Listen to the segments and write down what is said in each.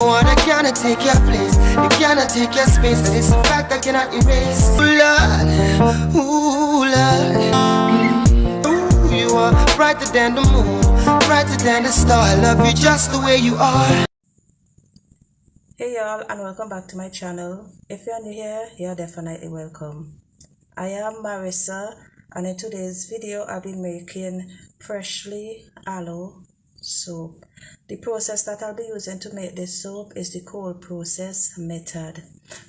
One that cannot take your place, it cannot take your space, that is a fact I cannot erase. Ooh Lord, ooh, you are brighter than the moon, brighter than the star. I love you just the way you are. Hey y'all, and welcome back to my channel. If you're new here, you're definitely welcome. I am Marissa, and in today's video I'll be making freshly aloe soap. The process that I'll be using to make this soap is the cold process method.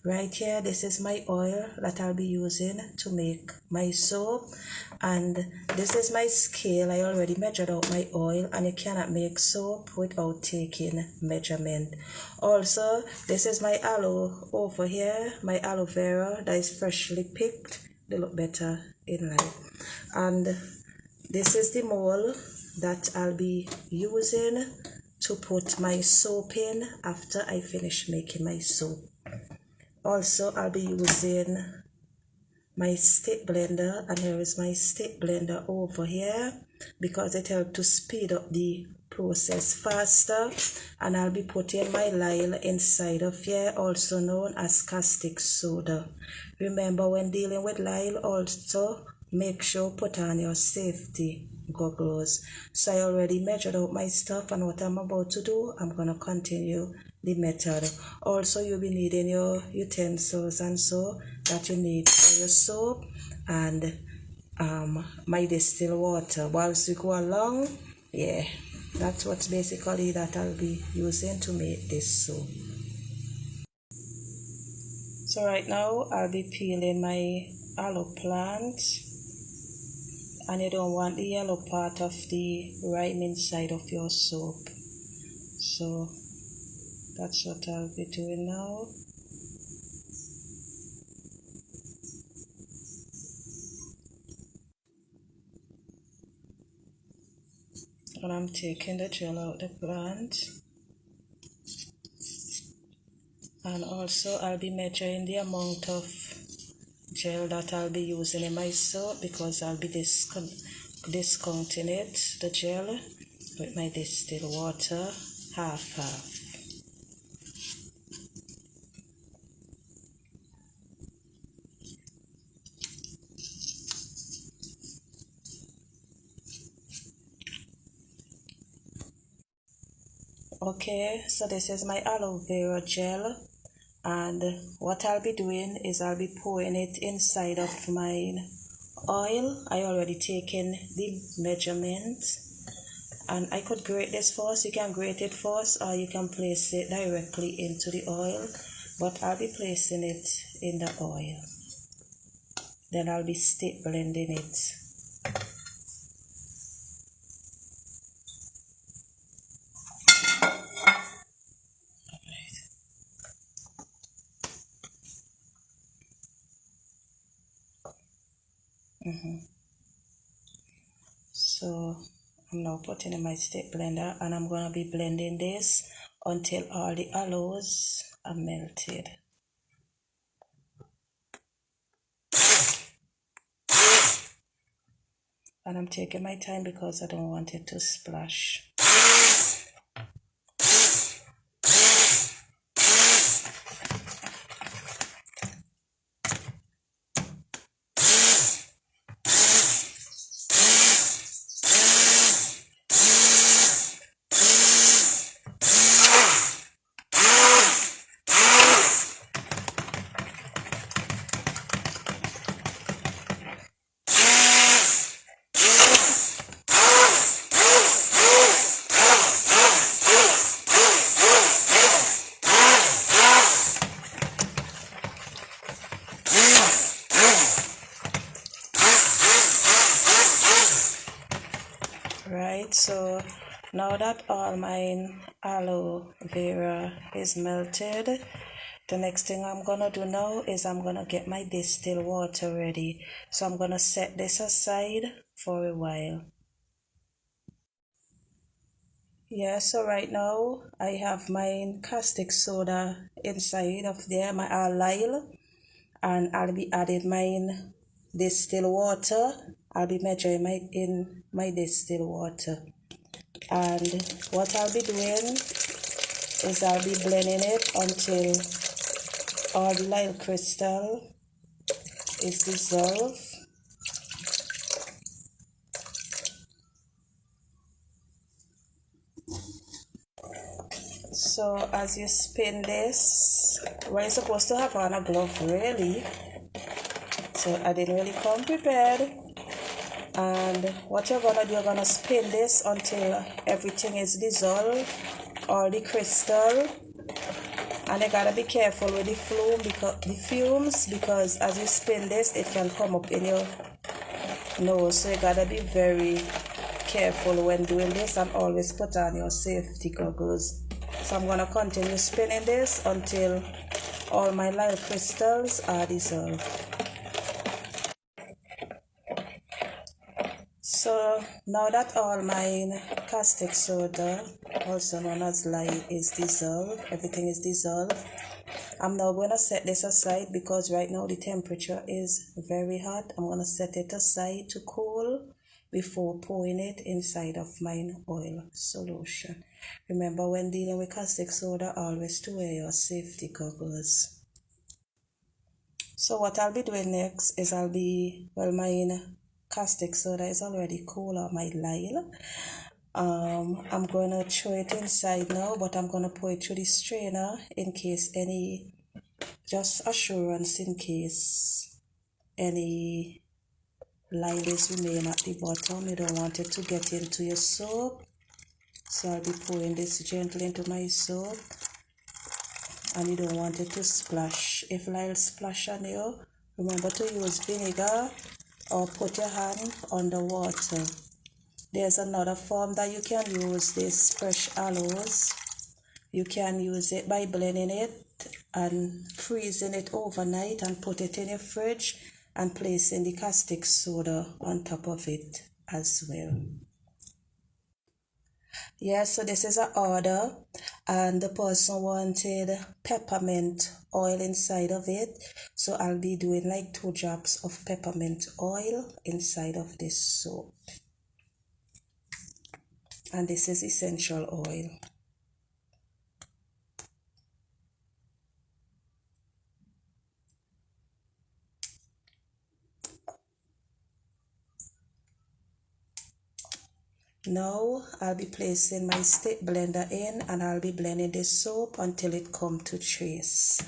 Right here, this is my oil that I'll be using to make my soap, and this is my scale. I already measured out my oil, and you cannot make soap without taking measurement. Also, this is my aloe over here, my aloe vera that is freshly picked. They look better in life. And this is the mold that I'll be using to put my soap in after I finish making my soap. Also, I'll be using my stick blender, and here is my stick blender over here because it helps to speed up the process faster. And I'll be putting my lye inside of here, also known as caustic soda. Remember, when dealing with lye, also make sure put on your safety goggles. So I already measured out my stuff, and what I'm about to do, I'm going to continue the method. Also, you'll be needing your utensils and so that you need for your soap, and my distilled water. Whilst we go along, yeah, that's what's basically that I'll be using to make this soap. So right now I'll be peeling my aloe plant, and you don't want the yellow part of the rind inside of your soap. So that's what I'll be doing now. And I'm taking the gel out the plant. And also I'll be measuring the amount of gel that I'll be using in my soap, because I'll be discounting it, the gel, with my distilled water, half. Okay, so this is my aloe vera gel, and what I'll be doing is I'll be pouring it inside of my oil. I already taken the measurement, and I could grate this first. You can grate it first, or you can place it directly into the oil, but I'll be placing it in the oil. Then I'll be stick blending it. So I'm now putting in my stick blender, and I'm going to be blending this until all the aloes are melted. And I'm taking my time because I don't want it to splash. Right, so now that all my aloe vera is melted, the next thing I'm gonna do now is I'm gonna get my distilled water ready. So I'm gonna set this aside for a while. Yeah, so right now I have my caustic soda inside of there, my lye, and I'll be adding my distilled water. I'll be measuring my distilled water. And what I'll be doing is I'll be blending it until all the lime crystal is dissolved. So as you spin this, well, you're supposed to have on a glove really, so I didn't really come prepared. And what you're gonna do, you're gonna spin this until everything is dissolved, all the crystal. And you gotta be careful with the fumes, because as you spin this, it can come up in your nose. So you gotta be very careful when doing this, and always put on your safety goggles. So I'm gonna continue spinning this until all my lime crystals are dissolved. So now that all my caustic soda, also known as lye, is dissolved, everything is dissolved, I'm now going to set this aside, because right now the temperature is very hot. I'm going to set it aside to cool before pouring it inside of my oil solution. Remember, when dealing with caustic soda, always to wear your safety goggles. So what I'll be doing next is my caustic soda is already cool, or my lye. I'm going to throw it inside now, but I'm going to pour it through the strainer in case just assurance in case any lye is remain at the bottom. You don't want it to get into your soap. So I'll be pouring this gently into my soap, and you don't want it to splash. If lye splash on you, remember to use vinegar or put your hand under water. There's another form that you can use this fresh aloes. You can use it by blending it and freezing it overnight and put it in your fridge and placing the caustic soda on top of it as well. Yeah, so this is an order, and the person wanted peppermint oil inside of it. So I'll be doing like 2 drops of peppermint oil inside of this soap. And this is essential oil. Now I'll be placing my stick blender in, and I'll be blending the soap until it comes to trace.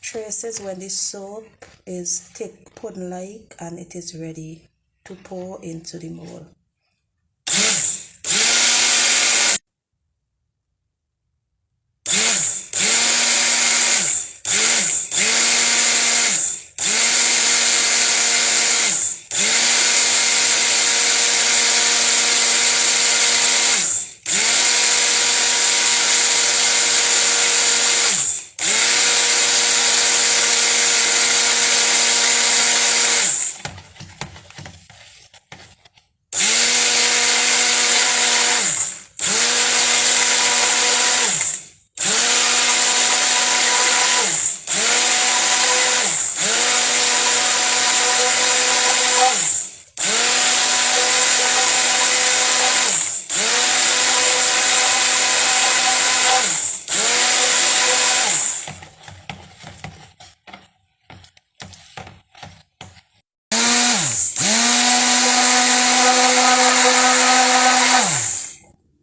Trace is when the soap is thick pudding-like and it is ready to pour into the mold.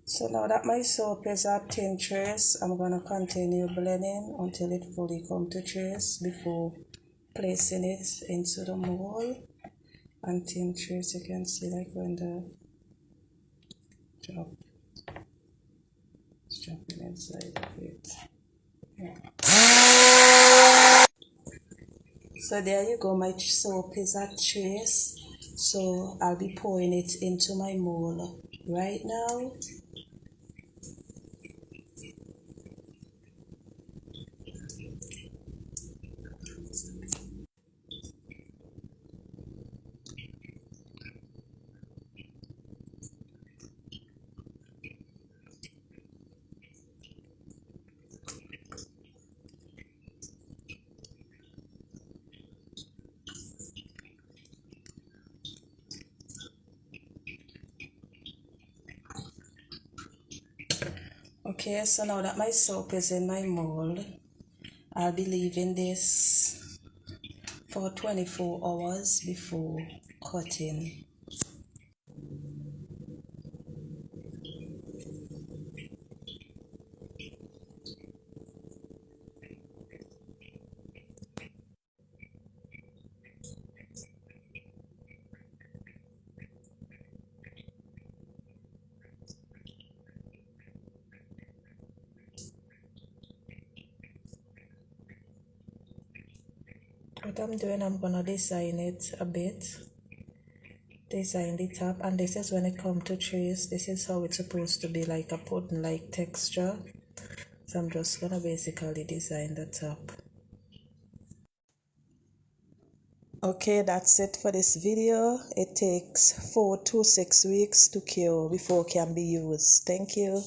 So now that my soap is at thin trace, I'm going to continue blending until it fully comes to trace before placing it into the mold. And thin trace, you can see like when the it's dropping inside of it. Yeah. So there you go, my soap is at trace. So I'll be pouring it into my mold right now. Okay, so now that my soap is in my mold, I'll be leaving this for 24 hours before cutting. What I'm doing, I'm gonna design it a bit. Design the top, and this is when it comes to trees. This is how it's supposed to be, like a pudding like texture. So I'm just gonna basically design the top. Okay, that's it for this video. It takes 4 to 6 weeks to cure before it can be used. Thank you.